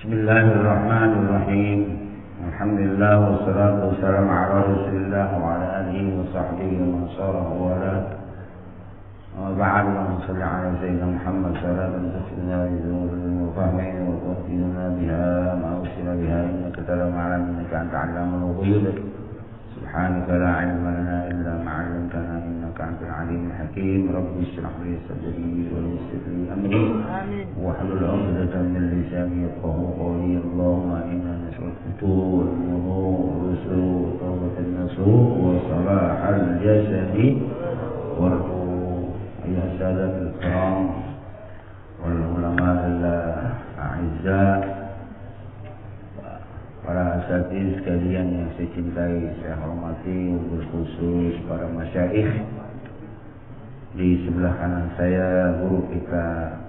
Bismillahirrahmanirrahim. Alhamdulillah wassalatu wassalamu ala Rasulillah wa ala alihi wa sahbihi wa man sarahu wa ala. Wa ba'd, Allahumma shalli ala sayyidina Muhammad salatan tasfina bi dhunubina wa fahmina wa tuhdina biha ma usila biha innaka ta'lamu innaka anta 'allamul ghuyub. Subhanaka la 'ilma lana illa ma 'allamtana innaka antal 'alimul hakim. Rabbi ishrah li sadri wa yassir li amri wahlul 'uqdatam min lisani yafqahu qawli. Allahumma inna nas'aluka al-futur wal rusul tawbatan nasuh wa salahal jasadi wal ayah sadatul kiram wal ulama al-a'izza, para asatiz sekalian yang saya cintai, saya hormati, berkhusus para masyayikh. Di sebelah kanan saya guru kita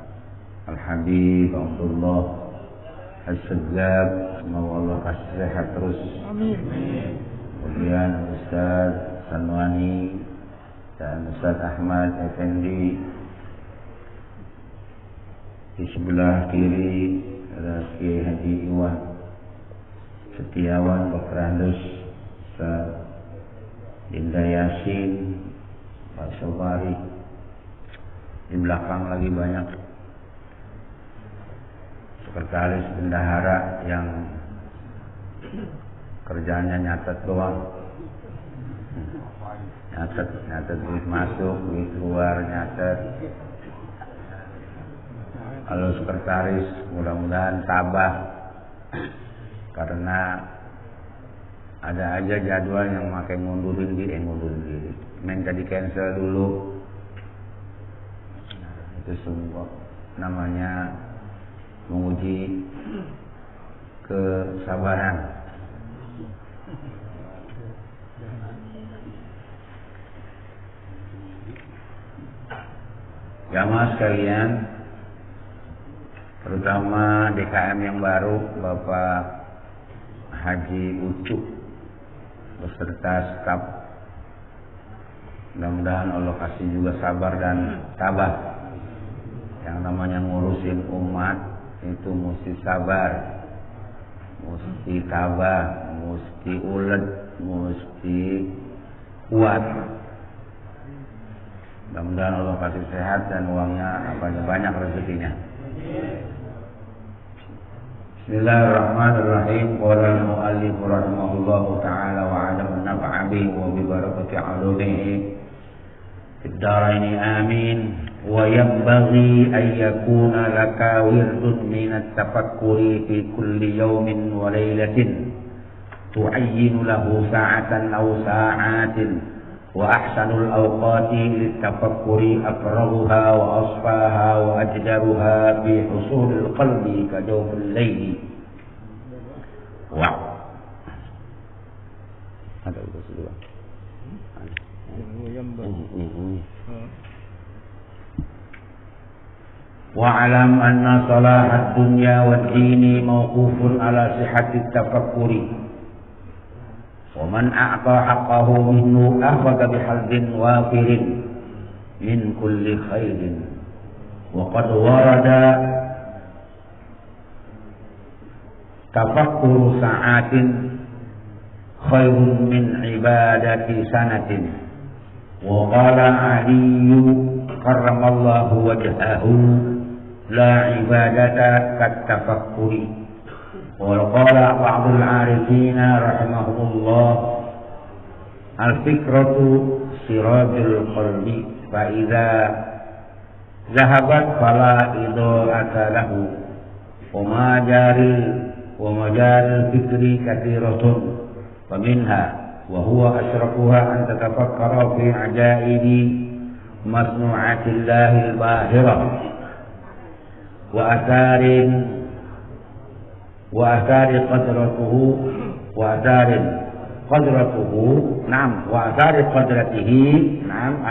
Al-Habib Abdullah As-Segab, semoga Allah kasih sehat terus. Amin. Kemudian Ustaz Sanwani dan Ustaz Ahmad Effendi. Di sebelah kiri ada Kiai Haji Iwan Setiawan Bakrandus, Ustaz Dinda Yasin, Pak Sobari. Di belakang lagi banyak sekretaris bendahara yang kerjanya nyatet doang, nyatet duit masuk, duit keluar, nyatet. Kalau sekretaris mudah-mudahan tabah, karena ada aja jadwal yang makai ngundurin diri. Minta di cancel dulu. Itu semua namanya menguji kesabaran. Jamaah sekalian, terutama DKM yang baru, Bapak Haji Ucup beserta staf, mudah-mudahan Allah kasih juga sabar dan tabah. Yang namanya ngurusin umat itu mesti sabar, mesti tabah, mesti ulet, mesti kuat. Mudah-mudahan Allah kasih sehat dan uangnya banyak rezekinya. Bismillahirrahmanirrahim. Qala al-mu'allif rahimahullahu ta'ala wa 'ala an-naf'a bihi wa bi barakati 'ulumihi fid dharain amin. Wa yanbaghi an yakuna laka wirdun min at-tafakkuri fi kulli yawmin wa laylatin tu'ayyinu lahu sa'atan aw sa'atin. Wa ahsanul awqati lit-tafakkuri afraghuha wa asfaha wa ajdaruha bi husulil qalbi ka jawfil layli. Wow. Ada usul. Wa alam anna salahat dunya wad dini mawqufun ala sihhatit tafakkuri. ومن أعطى حقه منه أخذ بحظ وافر من كل خير وقد ورد تفكر ساعات خير من عبادة سنة. وقال علي كرم الله وجهه لا عبادة كالتفكر. وقال بعض العارفين رحمه الله الفكرة سراج القلب فإذا ذهبت فلا إضاءة له ومجال الفكر كثيرة فمنها وهو أشرفها أن تتفكر في عجائب مصنوعات الله الباهرة وآثار قدرته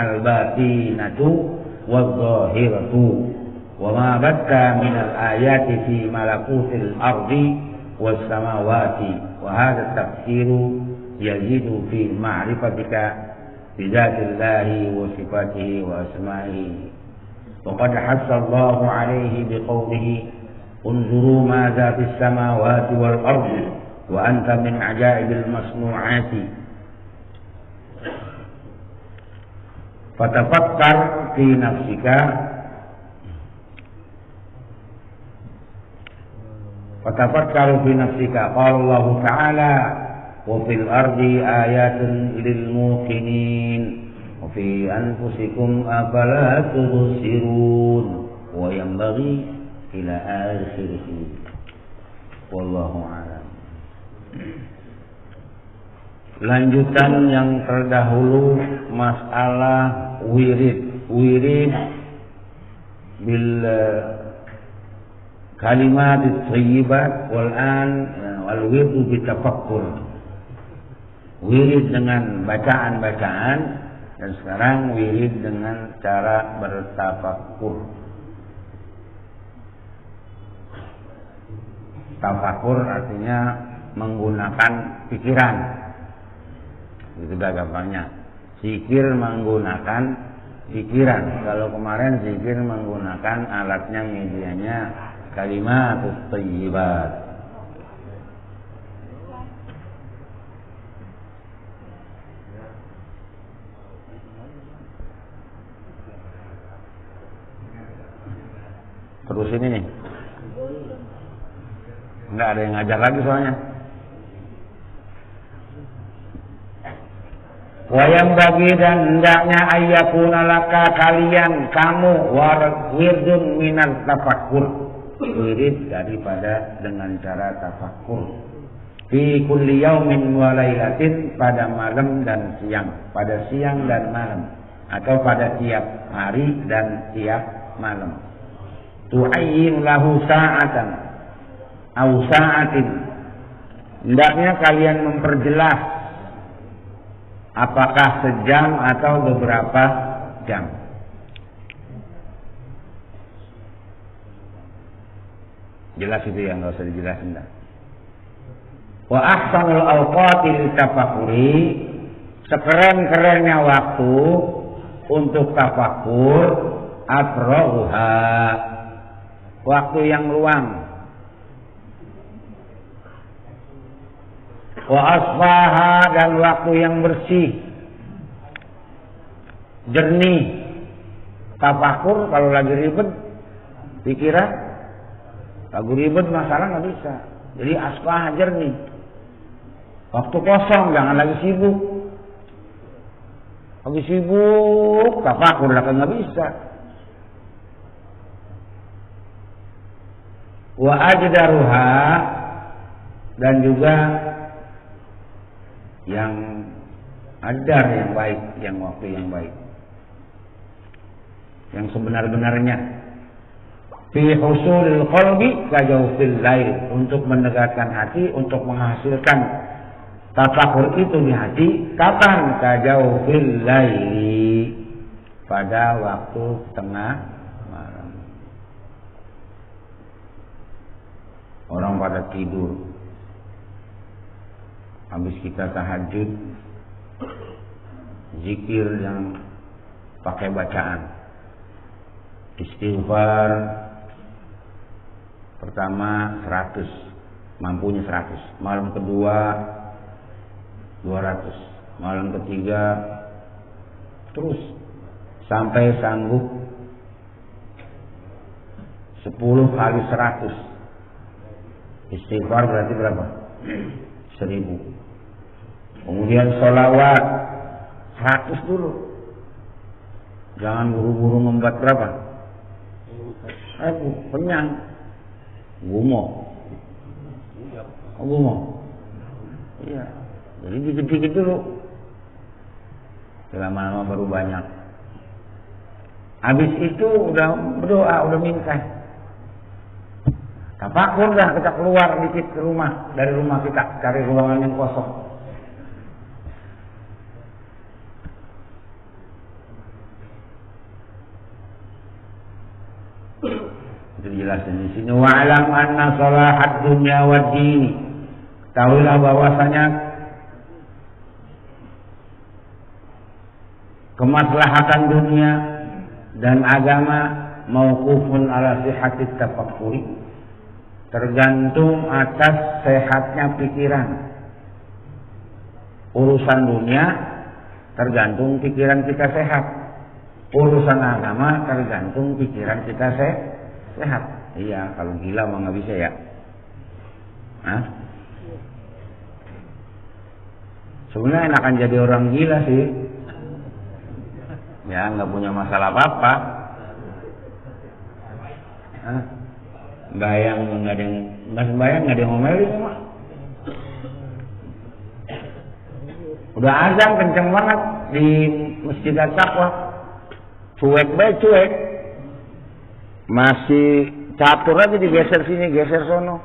الباطنة والظاهرة وما بث من الآيات في ملكوت الأرض والسماوات. وهذا التفسير يزيد في معرفتك بذات الله وصفاته وأسمائه. وقد حث الله عليه بقوله unzuru madza fis samawati wal ardi wa anta min ajaibil masnu'ati fatafakkar fi nafsika fatafakkaru fi nafsika qala Allah ta'ala wa fil ardi ayatun lil muqinin wa fi anfusikum afala tubsirun wa yanbaghi ila akhirih wallahu a'lam. Lanjutan yang terdahulu masalah wirid bil kalimat thayyibat wal an wal wirdu bitafakkur. Wirid dengan bacaan-bacaan dan sekarang wirid dengan cara bertafakkur. Tafakur artinya menggunakan pikiran. Itu dah gampangnya. Zikir menggunakan pikiran. Kalau kemarin zikir menggunakan alatnya, medianya kalimat thayyibat. Terus ini nih. Enggak ada yang ngajar lagi soalnya. Wayang bagi dan hendaknya ayyakuna laka kalian kamu wirdun minat tafakkur. Wirid daripada dengan cara tafakkur. Fi kulli yaumin wa lailatin pada malam dan siang, pada siang dan malam atau pada tiap hari dan tiap malam. Tu'ayyin lahu sa'atan au sa'atin. Hendaknya kalian memperjelas apakah sejam atau beberapa jam. Jelas itu ya, nggak usah dijelasin dah. Wa ahsanul awqati litafakuri, sekeren-kerennya waktu untuk tafakur, afroha, waktu yang luang. Wa asfaha, dan waktu yang bersih, jernih. Tafakur kalau lagi ribet pikiran, lagi ribet masalah nggak bisa. Jadi asfaha, jernih. Waktu kosong, jangan lagi sibuk. Lagi sibuk tafakur lah kan nggak bisa. Wa ajdaruha, dan juga yang adar, yang baik, yang waktu yang baik, yang sebenar-benarnya. Fi husulil qalbi kajawfil lail, untuk mendekatkan hati, untuk menghasilkan tafakur itu di hati. Kapan? Kajawfil laili, pada waktu tengah malam. Orang pada tidur, habis kita tahajud, zikir yang pakai bacaan, istighfar pertama 100, mampunya 100, malam kedua 200, malam ketiga terus sampai sanggup 10 kali 100. Istighfar berarti berapa? 1000. Kemudian sholawat 100 dulu. Jangan buru-buru membuat berapa? Kenyang. Gumo. Iya. Jadi dikit-dikit dulu. Lama-lama baru banyak. Habis itu udah berdoa, udah minta. Tafakur dah, kita keluar dikit ke rumah, dari rumah kita, cari ruangan yang kosong. Itu jelasin di sini. Wa'alam anna salahat dunya wad dini. Tahuilah bahwasanya kemaslahatan dunia dan agama mauqufun ala sihhatit tafakkuri, tergantung atas sehatnya pikiran. Urusan dunia tergantung pikiran kita sehat. Urusan agama tergantung pikiran kita sehat. Iya, kalau gila mah nggak bisa ya. Hah? Sebenarnya enakan jadi orang gila sih. Ya, nggak punya masalah apa-apa. Hah? Bayang nggak ada yang nggak sembayang, nggak ada yang ngomelin mah. Udah azan kenceng banget di Masjid At-Taqwa. Cuek baik cuek. Masih catur aja digeser sini, geser sono.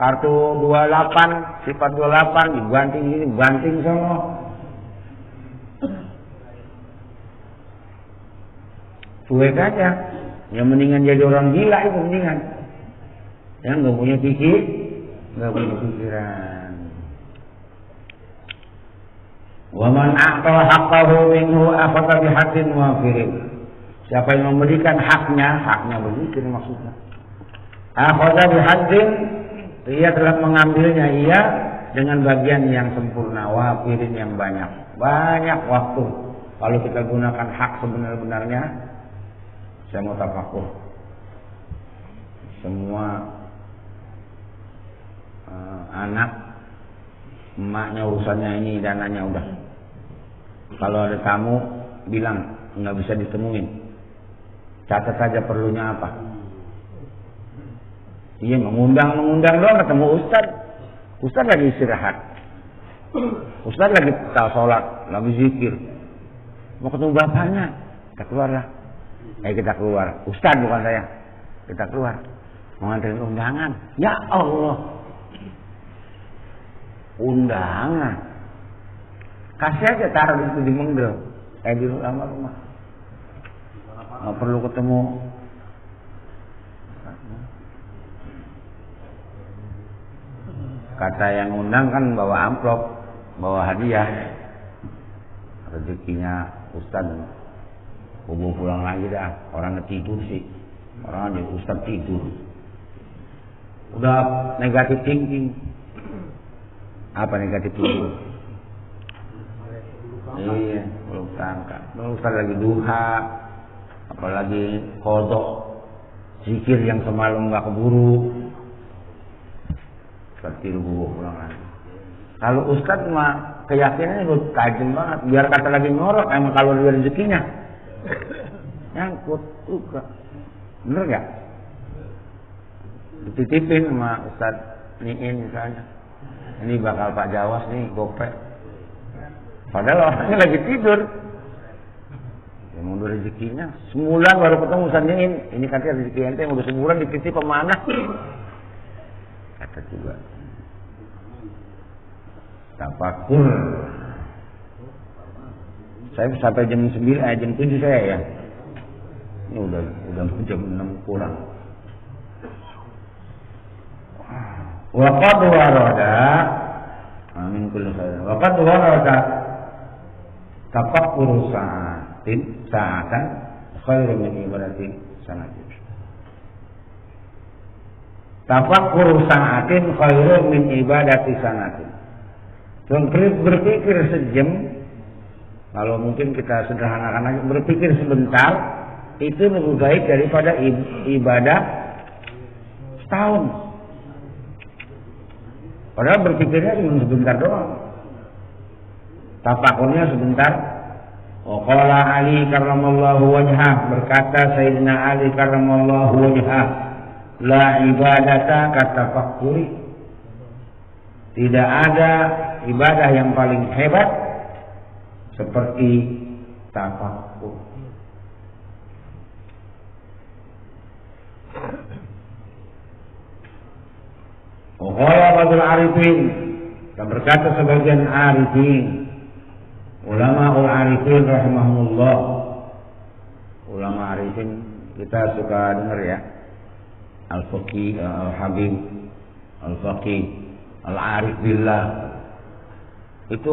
Kartu 28, sifat 28 dibanting sini, banting sono. Cuek aja. Ya mendingan jadi orang gila itu mendingan. Yang nggak punya pikiran. Wa man a'ta haqqahu minhu akhadha bihaqqin wafirin. Siapa yang memberikan haknya berzikir maksudnya. Akhadha bihaqqin, ia telah mengambilnya ia dengan bagian yang sempurna, wafirin yang banyak. Banyak waktu kalau kita gunakan hak sebenar-benarnya. Saya mau tafakur. Semua anak emaknya urusannya ini dananya udah. Kalau ada tamu bilang nggak bisa ditemuin, catat saja perlunya apa. Iya, mengundang doang ketemu Ustad lagi istirahat, Ustad lagi sholat, lagi zikir, mau ketemu bapaknya, kita keluar lah. Kita keluar, Ustad bukan saya, kita keluar mau nganterin undangan. Ya Allah, undangan kasih aja, taruh itu di menggel, di rumah, nggak perlu ketemu. Kata yang undang kan bawa amplop, bawa hadiah, rezekinya Ustadz, bawa pulang lagi dah. Orang tidur sih, orang aja Ustadz tidur, udah negatif thinking. Apa negatif thinking? Iya, belum tangkap. Ustaz lagi duha, apalagi kodok, zikir yang semalam nggak keburu, tertidur pulang lagi. Kalau Ustaz mah keyakinannya udah tajam banget, biar kata lagi ngorok, emang kalau dia rezekinya nyangkut juga, bener nggak? Dititipin sama Ustaz Niin misalnya, ini bakal Pak Jawas nih gopek. Padahal orangnya lagi tidur. Ya mau rezekinya sebulan baru ketemu Sandiin. Ini katanya rezeki ente yang udah sebulan dititip kemana? Kata juga. Tafakur. Saya sampai jam 9, jam 7 saya ya. Ini udah jam 6 kurang. Waqad warada amin kulli khair. Waqad warada tafakkur sa'atan khairu min ibadatin sanatin. Tafakkur sa'atin khairu min ibadati sanatin. Berpikir sejam, kalau mungkin kita sederhanakan lagi, berpikir sebentar itu lebih baik daripada ibadah setahun. Padahal berpikirnya cuma sebentar doang. Tafakurnya sebentar. Qala Ali karramallahu wajhah, berkata Sayyidina Ali karramallahu wajhah, la ibadata katafakkuri. Tidak ada ibadah yang paling hebat seperti tafakkur. Qala ba'dul arifin, dan berkata sebagian arifin, ulama arifin rahimahumullah. Ulama arifin kita suka dengar ya, al-faqih, al-habib, al-faqih, al-arif billah. Itu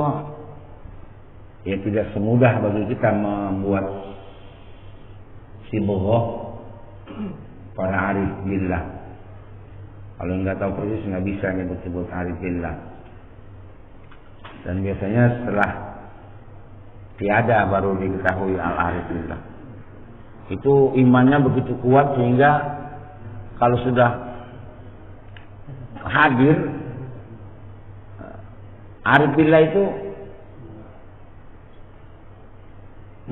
ya tidak semudah bagi kita membuat sibghah para arif billah. Kalau nggak tahu persis nggak bisa nyebut-nyebut arifillah. Dan biasanya setelah tiada baru diketahui al-arifillah. Itu imannya begitu kuat sehingga kalau sudah hadir arifillah itu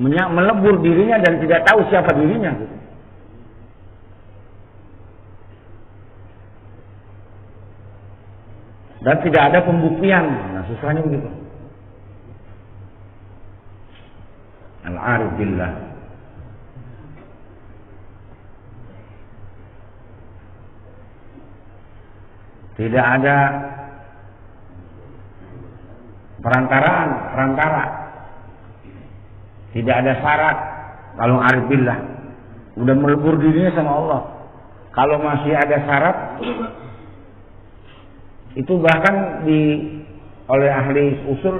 melebur dirinya dan tidak tahu siapa dirinya gitu. Dan tidak ada pembuktian. Nah, susahnya begitu. Al-arif billah. Tidak ada perantara. Tidak ada syarat. Kalau arif billah udah melebur dirinya sama Allah. Kalau masih ada syarat, itu bahkan oleh ahli usul,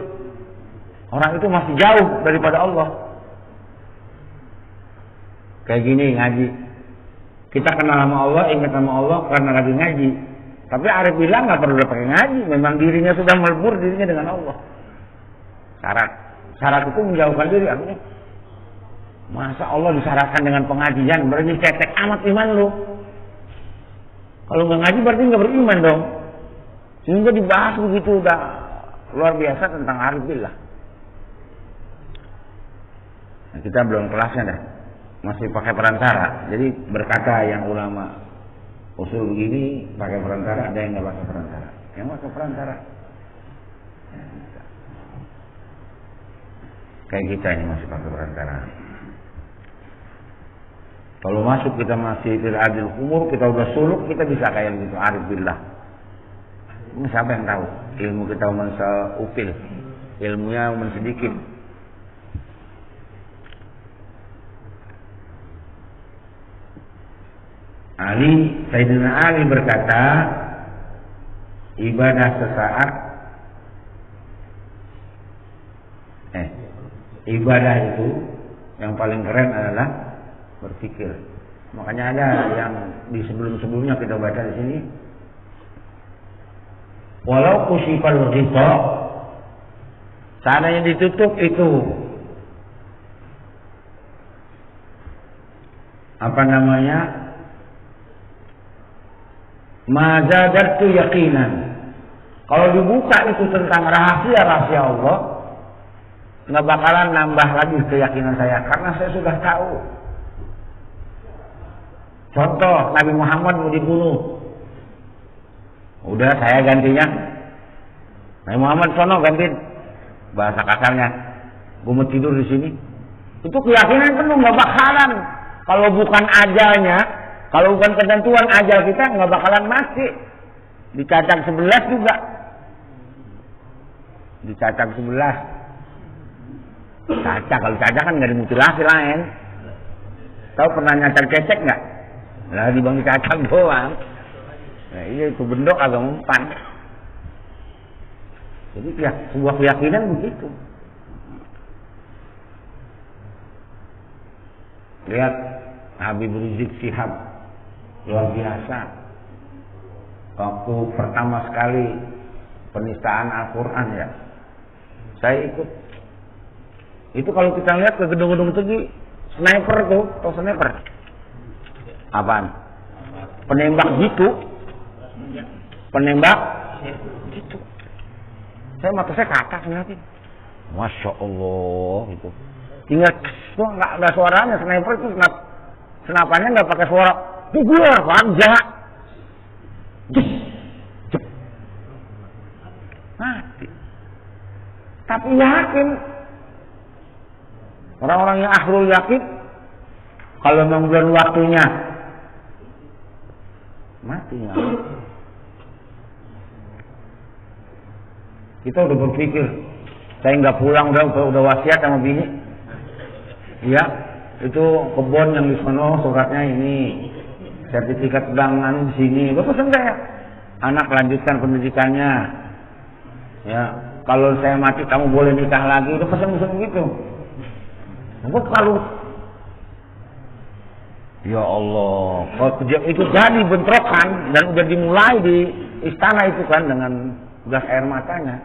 orang itu masih jauh daripada Allah. Kayak gini ngaji, kita kenal sama Allah, ingat sama Allah karena lagi ngaji. Tapi arif bilang nggak perlu pakai ngaji, memang dirinya sudah melebur dirinya dengan Allah. Syarat itu menjauhkan diri. Artinya, masa Allah disyaratkan dengan pengajian, berarti cetek amat iman lu. Kalau nggak ngaji berarti nggak beriman dong. Sehingga dibahas begitu udah luar biasa tentang arif billah. Nah, kita belum kelasnya dah, masih pakai perantara. Jadi berkata yang ulama usul begini pakai perantara, ada yang nggak pakai perantara. Yang pakai perantara, kayak kita ini masih pakai perantara. Kalau masuk kita masih fil adil umur, kita udah suluk, kita bisa kayak gitu arif billah. Ini siapa yang tahu? Ilmu kita upil, ilmunya sedikit. Sayyidina Ali berkata, ibadah sesaat, ibadah itu yang paling keren adalah berpikir. Makanya ada yang di sebelum-sebelumnya kita baca di sini. Walau kusifal ghita, seandainya ditutup itu mazadatu yaqinan. Kalau dibuka itu tentang rahasia-rahasia Allah, nggak bakalan nambah lagi keyakinan saya karena saya sudah tahu. Contoh, Nabi Muhammad mau dibunuh. Udah saya gantinya. Nabi Muhammad sono gantiin. Bahasa kasarnya, gue mau tidur di sini. Itu keyakinan penuh, nggak bakalan. Kalau bukan ajalnya, kalau bukan ketentuan ajal kita, nggak bakalan mati. Dicacak 11 juga. Dicacak 11. Cacak, kalau cacak kan nggak dimutilasi lain. Tahu pernah nyacak cecek nggak? Lah dibang dicacak doang. Nah, ini itu bendok agak mempan. Jadi ya, sebuah keyakinan begitu. Lihat Habib Rizik Syihab, luar biasa. Waktu pertama sekali penistaan Al-Quran ya, saya ikut. Itu kalau kita lihat ke gedung-gedung tinggi, sniper tuh, atau sniper? Apaan? Penembak gitu. Penembak gitu. Mata saya katak ngeliatin. Masya Allah itu. Tinggal tuh nggak ada suaranya, sniper itu senapannya nggak pakai suara. Tugur, wajah. Mati. Tapi yakin. Orang-orang yang ahlul yakin, kalau memang belum waktunya, mati nggak? Kita udah berpikir, saya nggak pulang, udah wasiat sama bini. Iya, itu kebun yang di sono suratnya ini, sertifikat bank di sini. Gue pesen saya, anak lanjutkan pendidikannya. Ya, kalau saya mati kamu boleh nikah lagi. Udah pesen gitu. Gue kalau Ya Allah, kalau itu jadi bentrokan dan udah dimulai di istana itu kan dengan gas air matanya.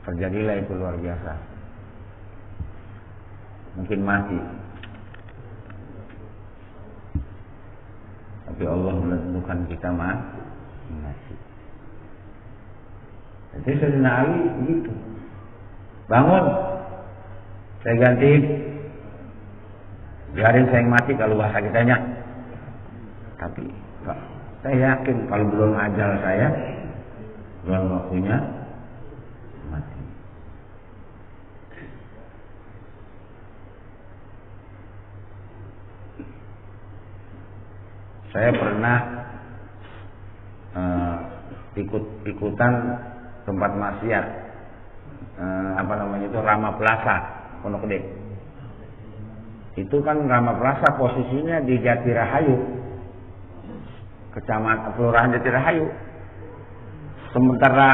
Terjadilah itu luar biasa. Mungkin mati. Tapi Allah menentukan kita mati. Jadi Sayyidina Ali begitu. Bangun. Saya ganti. Biarin saya yang mati kalau bahasa kitanya. Tapi Pak, saya yakin kalau belum ajal saya, belum waktunya mati. Saya pernah ikut-ikutan tempat maksiat, itu Rama Plaza, Pondok Gede. Itu kan Rama Plaza posisinya di Jatirahayu, kecamatan Kelurahan Jatirahayu. Sementara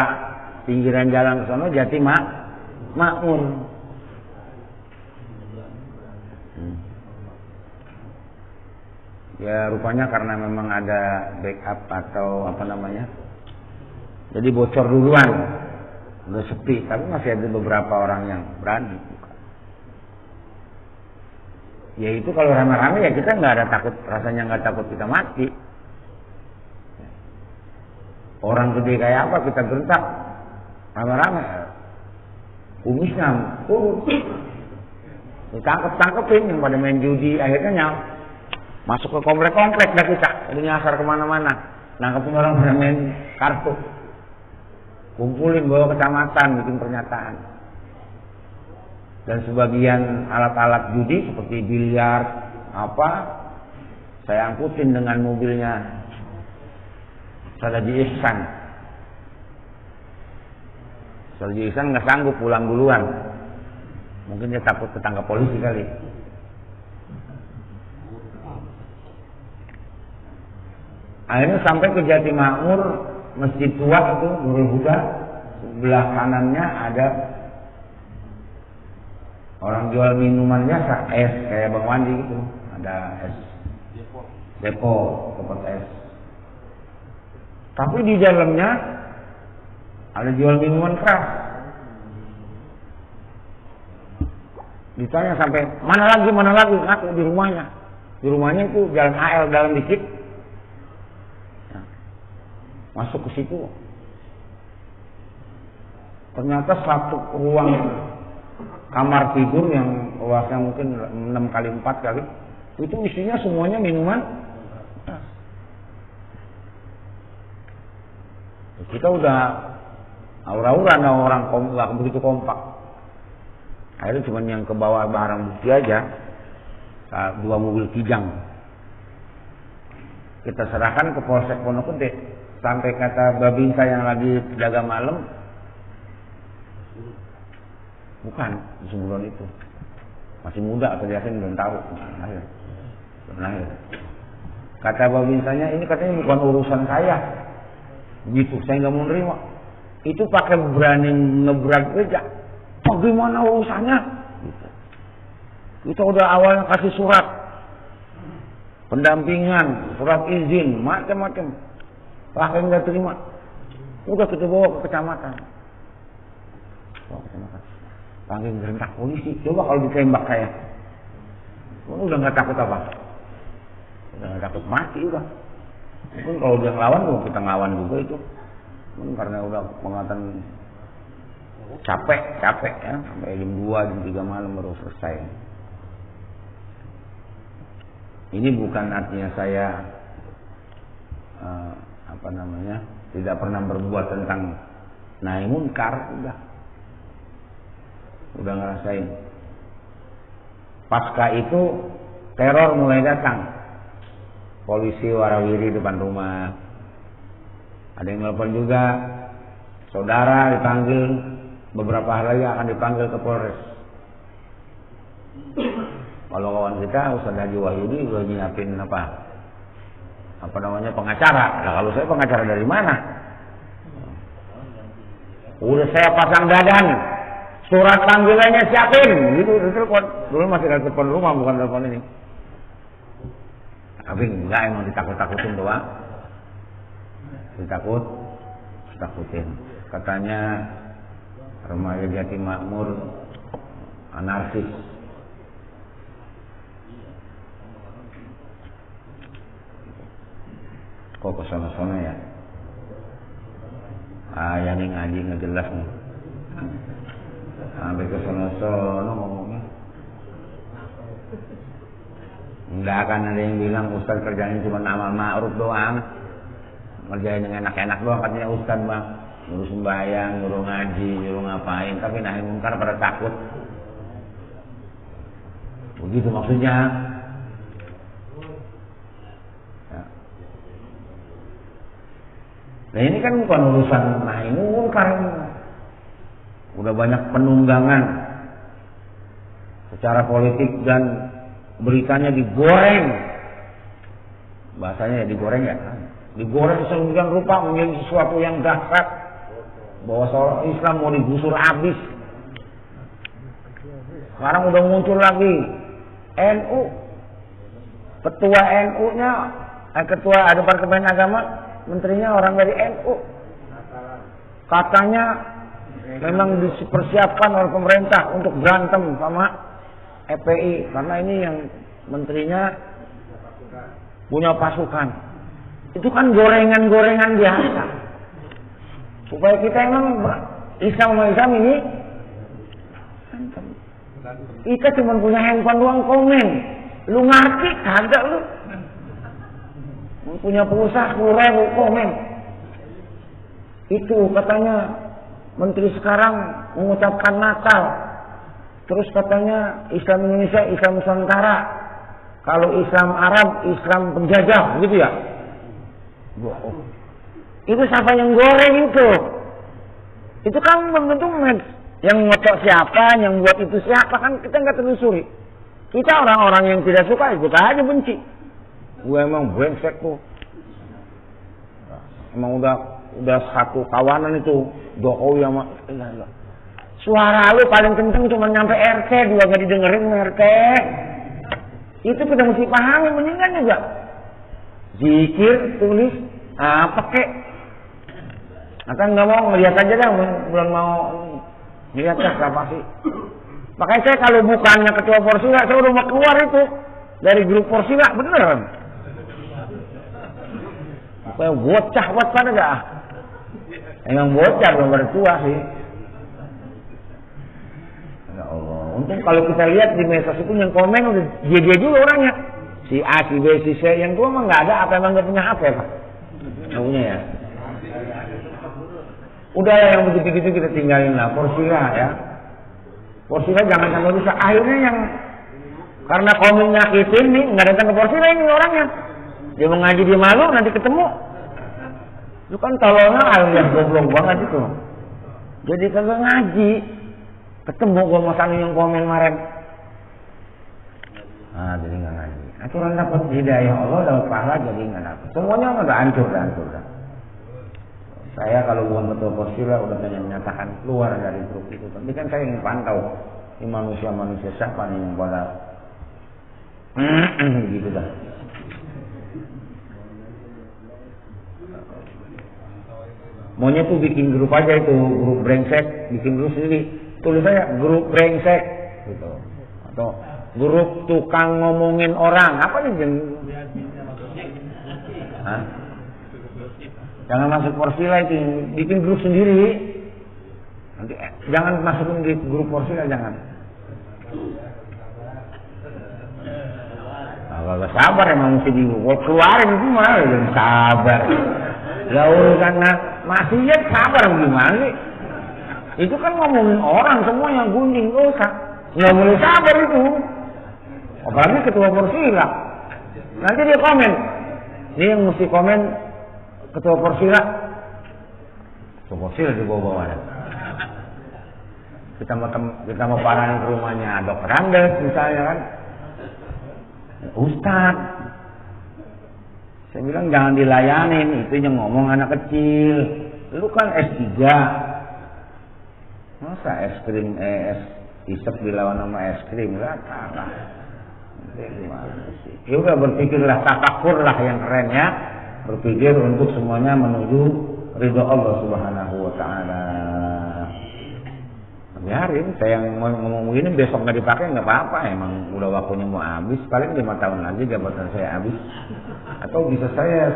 pinggiran jalan ke sana Jati Makmur. Ya rupanya karena memang ada backup atau jadi bocor duluan, udah sepi, tapi masih ada beberapa orang yang berani. Ya itu kalau rame-rame ya kita nggak ada takut, rasanya nggak takut kita mati. Orang gede kayak apa kita gentak rame-rame, kumisnya kurus, ditangkep-tangkepin yang pada main judi, akhirnya masuk ke komplek-komplek dah kita, jadi nyasar kemana-mana, nangkepin orang pada main kartu, kumpulin bawa kecamatan, bikin pernyataan. Dan sebagian alat-alat judi seperti biliar saya angkutin dengan mobilnya Saudara Ihsan. Saudara Ihsan nggak sanggup pulang duluan, mungkin dia takut ketangkap polisi kali. Akhirnya sampai ke Jati Makmur, masjid tua itu Nurul Huda, sebelah kanannya ada orang jual minuman biasa, es kayak Bang Wandi gitu, ada es depo tempat es. Tapi di dalamnya ada jual minuman keras. Ditanya sampai mana lagi, aku di rumahnya. Di rumahnya itu jalan AL dalam dikit. Masuk ke situ. Ternyata satu ruang kamar tidur yang luasnya mungkin 6 kali 4 kali, itu isinya semuanya minuman. Kita udah aura-aura, orang nggak begitu kompak. Akhirnya cuma yang ke bawah barang bukti aja, 2 mobil kijang. Kita serahkan ke Polsek Pondok Gede. Sampai kata Babinsa yang lagi jaga malam, bukan sebulan itu, masih muda atau Yasin belum tahu, belum lahir. Kata Babinsanya, ini katanya bukan urusan saya, gitu. Saya nggak mau nerima. Itu pakai berani ngebrak gereja. Bagaimana urusannya? Gitu. Kita udah awalnya kasih surat pendampingan, surat izin, macam-macam. Pakai nggak terima. Udah kita bawa ke kecamatan. Panggil gerentak polisi. Coba kalau ditembak saya, udah nggak takut apa? Udah nggak takut mati udah. Mungkin kalau dia ngelawan, kita ngelawan juga itu. Mungkin karena udah pengatan capek ya, sampai jam 2, jam 3 malam baru selesai. Ini bukan artinya saya tidak pernah berbuat tentang nahi munkar, udah ngerasain. Pasca itu teror mulai datang. Polisi warawiri depan rumah. Ada yang nelpon juga, saudara dipanggil, beberapa hari lagi akan dipanggil ke Polres. Kalau kawan kita Ustaz Haji Wahyudi udah nyiapin pengacara. Nah, kalau saya pengacara dari mana? Udah saya pasang dadan Surat panggilannya siapin, gitu telepon. Dulu masih ada telepon rumah, bukan telepon ini. Tapi enggak, emang ditakut-takutin doang. Ditakutin. Katanya remaja Jati Makmur anarkis. Kok kesana-sana ya? Yang ini ngaji ngejelas nih. Sampai kesana-sana ngomongnya. Enggak akan ada yang bilang Ustaz kerjanya cuma amal ma'ruf doang. Ngerjain yang enak-enak doang katanya Ustaz bang. Nyuruh sembahyang, nyuruh ngaji, nyuruh ngapain. Tapi nahi mungkar pada takut. Begitu maksudnya. Nah ini kan bukan urusan nahi mungkar. Udah banyak penunggangan secara politik dan beritanya digoreng. Bahasanya digoreng ya. Digoreng sedemikian rupa menjadi sesuatu yang dahsyat bahwa seorang Islam mau digusur habis. Sekarang udah muncul lagi NU. Ketua NU-nya ketua Departemen Agama, menterinya orang dari NU. Katanya memang dipersiapkan oleh pemerintah untuk berantem sama FPI karena ini yang menterinya punya pasukan. Itu kan gorengan-gorengan biasa. Supaya kita emang Islam sama Islam ini kita cuma punya handphone doang komen. Lu ngerti kagak lu? Punya pulsa 10.000 komen. Itu katanya menteri sekarang mengucapkan Natal. Terus katanya Islam Indonesia, Islam Nusantara. Kalau Islam Arab, Islam penjajah, gitu ya. Bohong. Itu siapa yang goreng itu? Itu kan belum tentu yang ngotok siapa, yang buat itu siapa, kan kita nggak telusuri. Kita orang-orang yang tidak suka ikut aja benci. Gue emang brengsek tuh. Emang udah satu kawanan itu Jokowi sama suara lu paling kenceng cuma nyampe RT, juga gak didengerin RT. Itu kita mesti pahami, mendingan juga zikir, tulis, apa kek. Atau nggak mau ngeliat aja dah, belum mau ngeliat dah apa sih. Makanya saya kalau bukannya ketua Porsila, saya udah mau keluar itu dari grup Porsila, beneran. Kayak bocah buat pada gak? Emang bocah belum bertua sih. Ya Allah, untung kalau kita lihat di medsos itu yang komen udah dia juga orangnya. Si A, si B, si C, yang tua mah nggak ada, apa emang nggak punya HP Pak? Nggak punya ya. Udah yang begitu-begitu kita tinggalin lah, Porsila ya. Porsila jangan sampai rusak. Akhirnya yang karena komen nyakitin nih nggak datang ke Porsila ini orangnya. Dia mau ngaji dia malu nanti ketemu. Itu kan tolongnya alias goblok banget itu. Jadi kagak ngaji. Ketemu gua sama yang komen kemarin. Jadi nggak ngaji. Aturan dapat hidayah Allah, dapat pahala, jadi nggak dapat. Semuanya udah hancur. Saya kalau bukan ketua Porsila udah menyatakan keluar dari grup itu. Tapi kan saya ingin pantau ini manusia siapa nih yang pada gitu dah. Maunya tuh bikin grup aja itu, grup brengsek, bikin grup sendiri. Tulis saya grup brengsek gitu. Atau grup tukang ngomongin orang. Apa nih? Hah? Jangan masuk Porsila itu, bikin grup sendiri. Nanti jangan masukin di grup Porsila, jangan. Kalau sabar emang mesti dikeluarin semua, jangan sabar. Ya urusan maksiat sabar gimana sih? Itu kan ngomongin orang semua yang gunjing, nggak boleh sabar itu. Apalagi ketua Porsila. Nanti dia komen. Dia yang mesti komen ketua Porsila. Ketua Porsila di bawah-bawah. Kita mau parahin ke rumahnya Dr. Andes misalnya kan. Ustaz. Saya bilang jangan dilayanin, itu yang ngomong anak kecil. Lu kan S3. Masa es krim es isep dilawan sama es krim lah kalah. Ya udah berpikirlah tafakur lah yang keren ya. Berpikir untuk semuanya menuju ridho Allah Subhanahu wa taala. Biarin saya yang ngomong begini besok nggak dipakai nggak apa-apa, emang udah waktunya mau habis, paling 5 tahun lagi jabatan saya habis. Atau bisa saya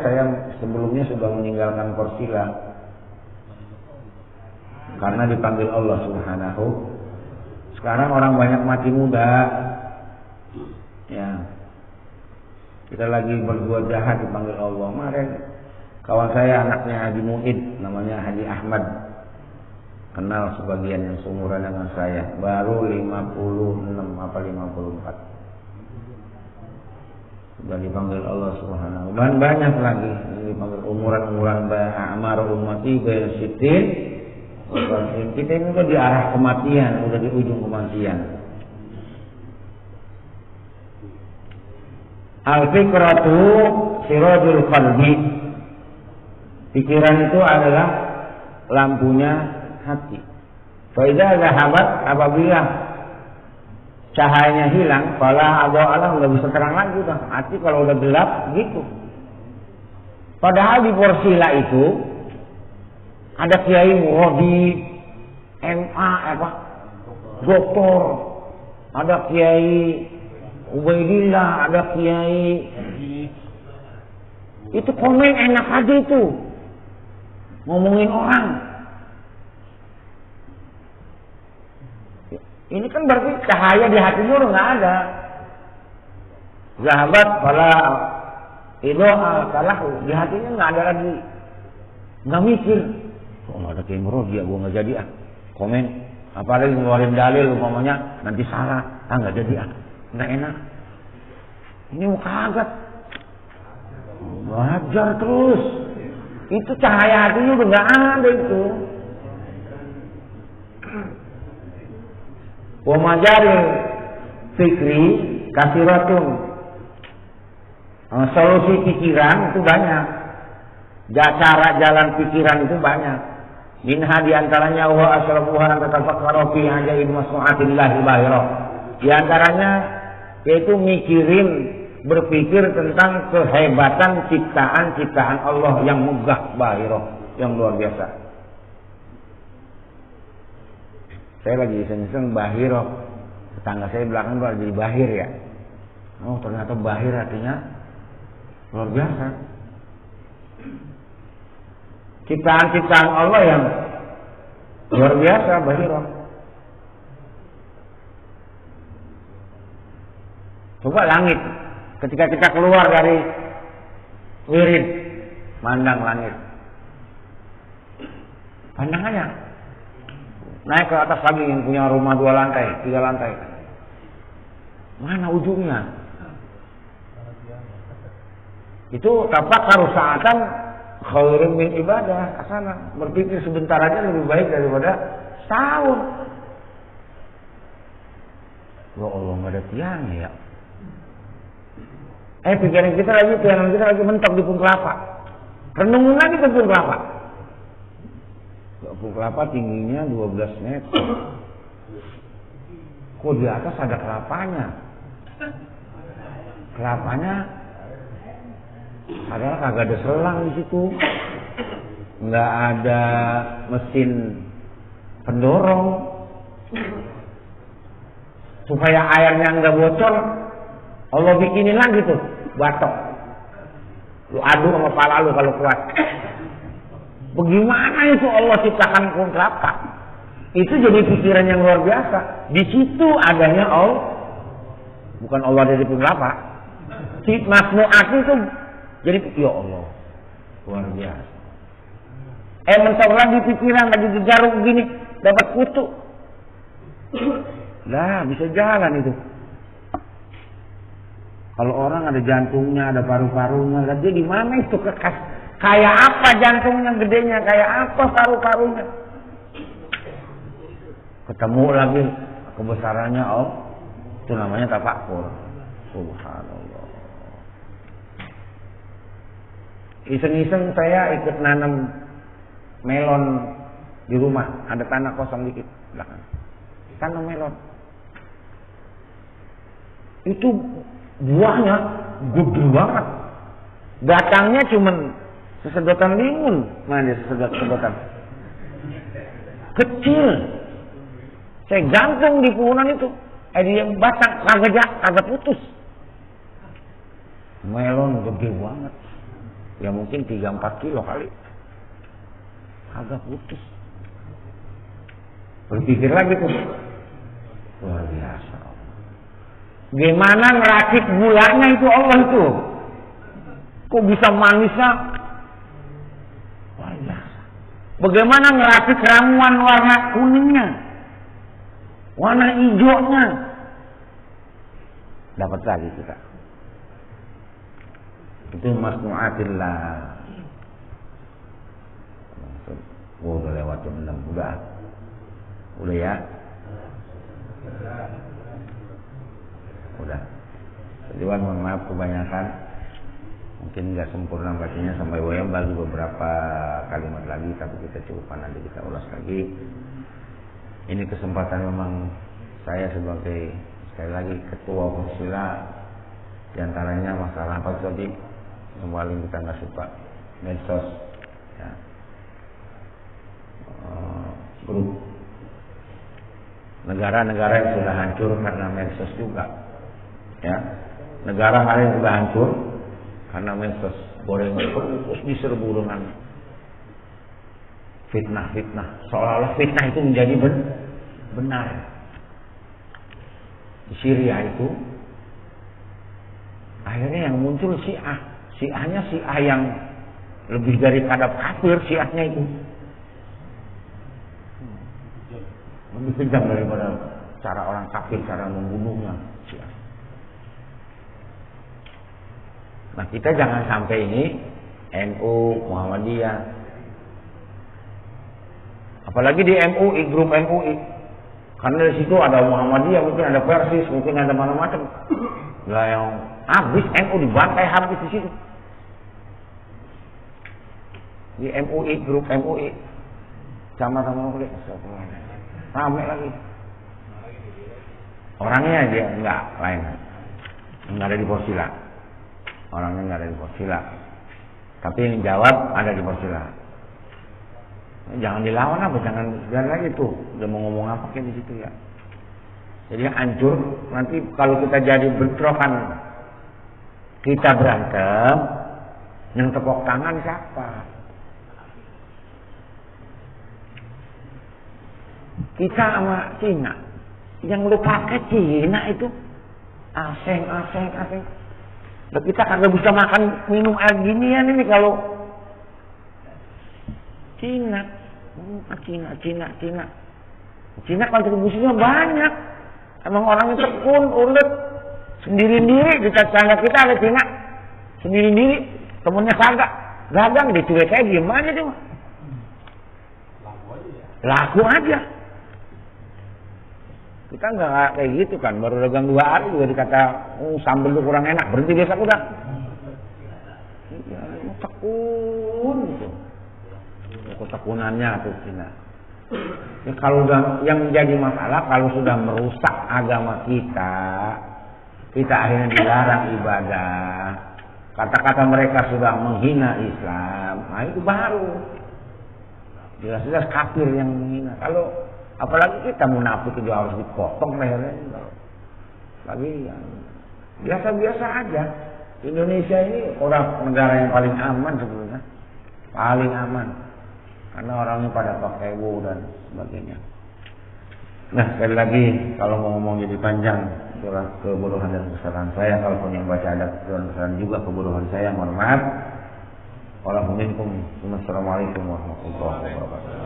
sebelumnya sudah meninggalkan Korsila karena dipanggil Allah Subhanahu. Sekarang orang banyak mati muda, ya kita lagi berbuat jahat dipanggil Allah. Kemarin kawan saya anaknya Haji Muid, namanya Haji Ahmad, kenal sebagian yang seumuran dengan saya, baru 56 apa 54 sudah dipanggil Allah Subhanahu. Dan banyak lagi dipanggil umuran Amar ummati bayasitin. Kita ini udah di arah kematian, udah di ujung kematian. Al-fikratu sirajul qalbi. Pikiran itu adalah lampunya hati. Faidah zahabat, apabila cahayanya hilang, fala adha nggak bisa terang lagi dah. Hati kalau udah gelap gitu. Padahal di Porsila itu ada kiai muradi, MA doktor, ada kiai Ubaidillah, ada kiai. Itu komen enak aja itu, ngomongin orang. Ini kan berarti cahaya di hatimu udah nggak ada. Zahabat pada itu kalah di hatinya nggak ada lagi, nggak mikir. Oh ada kayak murad ya, gue nggak jadi komen. Apalagi ngeluarin dalil umpamanya nanti salah, nggak jadi nggak enak. Ini mau kaget, belajar terus. Itu cahaya hatinya udah nggak ada itu. Wa majaril fikri kasiratun. Solusi pikiran itu banyak. Cara jalan pikiran itu banyak. Minha diantaranya wa asrafuha tatafakkara fi ajaib masnu'atillahi bahira. Diantaranya yaitu mikirin, berpikir tentang kehebatan ciptaan Allah yang megah bahira, yang luar biasa. Saya lagi iseng-iseng bahiro, tetangga saya belakang tuh jadi bahir ya. Oh ternyata bahir artinya luar biasa. Ciptaan Allah yang luar biasa bahiro. Coba langit, ketika kita keluar dari wirid, mandang langit, pandangannya naik ke atas lagi yang punya rumah 2 lantai, 3 lantai. Mana ujungnya? Itu tafakkur sa'atan khairun min ibadah. Asana berpikir sebentar aja lebih baik daripada setahun. Ya Allah, nggak ada tiangnya ya. Pikiran kita lagi mentok di pohon kelapa. Renungin lagi ke pohon kelapa. Pohon kelapa tingginya 12 meter. Kok di atas ada kelapanya? Kelapanya padahal kagak ada selang di situ. Nggak ada mesin pendorong. Supaya airnya nggak bocor, Allah bikinin lagi tuh batok. Lu adu sama pala lu kalau kuat. Bagaimana itu Allah ciptakan pohon kelapa? Itu jadi pikiran yang luar biasa. Di situ adanya Allah, bukan Allah dari pohon kelapa. Si maknuat itu jadi ya Allah luar biasa. Mentok lagi pikiran lagi digaruk begini dapat kutu. Lah bisa jalan itu. Kalau orang ada jantungnya, ada paru-parunya, lah dia di mana itu kekas? Kayak apa jantungnya gedenya, kayak apa paru-parunya? Ketemu lagi kebesarannya itu namanya tafakkur. Subhanallah. Iseng-iseng saya ikut nanam melon di rumah, ada tanah kosong dikit. belakang. Tanam melon. Itu buahnya gede banget. Batangnya cuman sesedotan limun. Mana dia sesedotan? Kecil. Saya gantung di puhunan itu. Dia batang kagak putus. Melon gede banget. Ya mungkin 3-4 kilo kali. Kagak putus. Berpikir lagi tuh. Luar biasa. Gimana ngeracik gulanya itu Allah itu? Kok bisa manisnya? Luar biasa. Bagaimana ngeracik ramuan warna kuningnya? Warna hijaunya? Dapat lagi kita. Itu masnu'atillah. Oh, udah lewat jam 6. Udah ya? Udah. Jadi mohon maaf kebanyakan. Mungkin nggak sempurna bacanya sampai wayang bagi beberapa kalimat lagi, tapi kita cukupkan nanti kita ulas lagi. Ini kesempatan memang saya sebagai sekali lagi ketua Persila, diantaranya masalah apa tadi yang paling kita nggak suka medsos, ya. Grup negara-negara yang sudah hancur karena medsos juga, ya. Negara lain juga hancur karena medsos, goreng terus diserbu dengan fitnah-fitnah, seolah-olah fitnah itu menjadi benar. Di Syria itu akhirnya yang muncul Syiahnya Syiah yang lebih daripada kafir, Syiahnya itu lebih kejam daripada cara orang kafir, cara membunuhnya Syiah. Nah, kita jangan sampai ini NU, Muhammadiyah, apalagi di MUI, grup MUI, karena di situ ada Muhammadiyah, mungkin ada Persis, mungkin ada macam-macam. Lah yang habis NU dibantai habis di situ. Di MUI, grup MUI, sama-sama boleh, ramai lagi. Orangnya aja enggak lain, enggak ada di Persila. Orangnya enggak ada di Persila, tapi yang jawab ada di Persila. Jangan dilawan apa, jangan biar lagi tuh udah mau ngomong apa kayak di situ ya. Jadi hancur nanti kalau kita jadi bentrokan, kita berantem, yang tepuk tangan siapa? Kita sama Cina, yang lu pakai Cina itu asing. Dan kita kagak bisa makan minum air ginian ini kalau Cina kontribusinya banyak. Emang orangnya tekun, ulet, sendiri-sendiri. Di tetangga kita ada Cina, sendiri-sendiri, temennya kagak, dagang, dicuek aja, diem aja dia. Laku aja. Kita nggak kayak gitu kan, baru dagang 2 hari juga dikata sambal lu kurang enak, berhenti besok udah. Ya, tekun gitu. Ketekunannya tuh Cina. Ya, kalau udah yang menjadi masalah kalau sudah merusak agama kita akhirnya dilarang ibadah. Kata-kata mereka sudah menghina Islam, nah itu baru jelas-jelas kafir yang menghina. Kalau apalagi kita munafik itu harus dipotong lehernya. Tapi ya, biasa-biasa aja. Indonesia ini orang negara yang paling aman sebetulnya, paling aman. Karena orangnya pada pakai wu dan sebagainya. Nah, sekali lagi kalau mau ngomong jadi panjang, itulah kebodohan dan kesalahan saya. Kalau pun yang baca ada kesalahan juga kebodohan saya, mohon maaf. Wassalamualaikum warahmatullahi wabarakatuh.